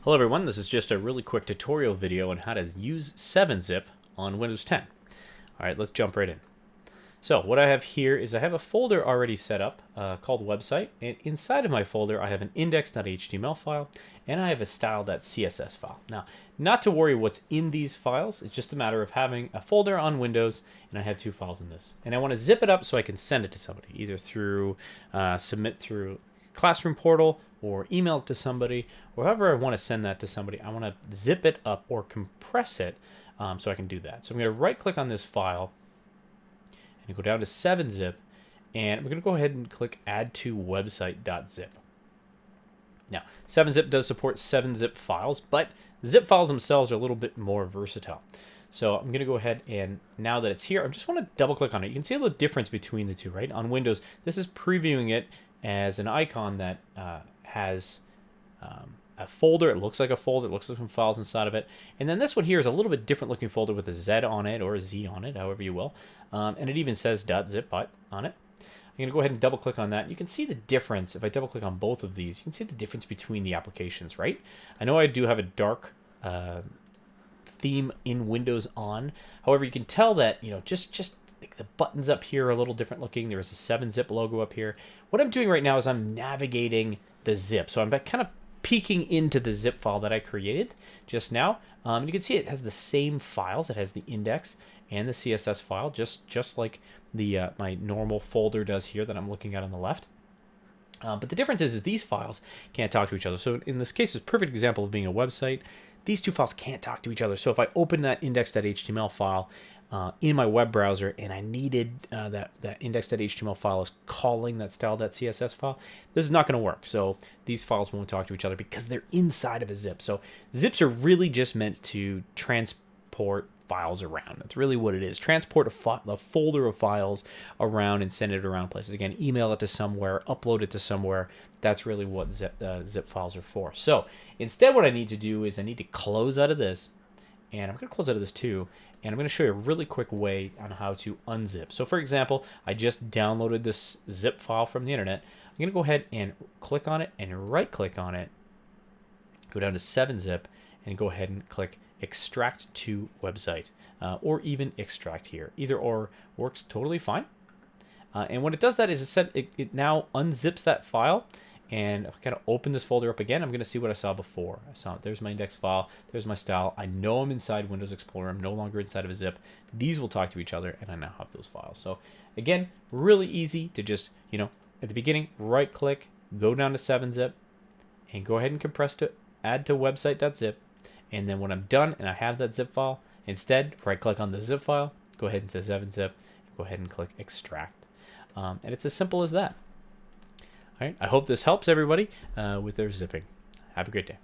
Hello everyone, this is just a really quick tutorial video on how to use 7-Zip on Windows 10. Alright, let's jump right in. So what I have here is I have a folder already set up called website, and inside of my folder I have an index.html file and I have a style.css file. Now, not to worry what's in these files, it's just a matter of having a folder on Windows and I have two files in this. And I want to zip it up so I can send it to somebody, either through submit through Classroom portal or email it to somebody, or however I want to send that to somebody. I want to zip it up or compress it so I can do that. So I'm going to right click on this file and go down to 7-Zip, and I'm going to go ahead and click add to website.zip. Now, 7-Zip does support 7-Zip files, but zip files themselves are a little bit more versatile. So I'm going to go ahead and now that it's here, I just want to double click on it. You can see a little difference between the two, right? On Windows, this is previewing it as an icon that has a folder. It looks like a folder. It looks like some files inside of it. And then this one here is a little bit different looking folder with a Z on it or a Z on it, however you will. And it even says .zip on it. I'm going to go ahead and double click on that. You can see the difference. If I double click on both of these, you can see the difference between the applications, right? I know I do have a dark theme in Windows on. However, you can tell that, you know, just like the buttons up here are a little different looking. There's a 7-Zip logo up here. What I'm doing right now is I'm navigating the zip. So I'm kind of peeking into the zip file that I created just now. You can see it has the same files. It has the index and the CSS file, just like the my normal folder does here that I'm looking at on the left. But the difference is these files can't talk to each other. So in this case, it's a perfect example of being a website. These two files can't talk to each other. So if I open that index.html file in my web browser and I needed that index.html file is calling that style.css file, this is not going to work. So these files won't talk to each other because they're inside of a zip. So zips are really just meant to transport files around. That's really what it is. Transport a folder of files around and send it around places. Again, email it to somewhere, upload it to somewhere. That's really what zip files are for. So instead what I need to do is I need to close out of this, and I'm going to close out of this too, and I'm going to show you a really quick way on how to unzip. So for example, I just downloaded this zip file from the internet. I'm going to go ahead and click on it and right click on it, go down to 7-Zip, and go ahead and click extract to website, or even extract here. Either or works totally fine. And when it does that is it now unzips that file, and if I kind of open this folder up again, I'm going to see what I saw before. There's my index file, there's my style. I know I'm inside Windows Explorer. I'm no longer inside of a zip. These will talk to each other, and I now have those files. So again, really easy to just, you know, at the beginning, right click, go down to 7-Zip, and go ahead and compress to add to website.zip. And then when I'm done and I have that zip file, instead, right click on the zip file, go ahead into 7-Zip, go ahead and click extract. And it's as simple as that. All right, I hope this helps everybody with their zipping. Have a great day.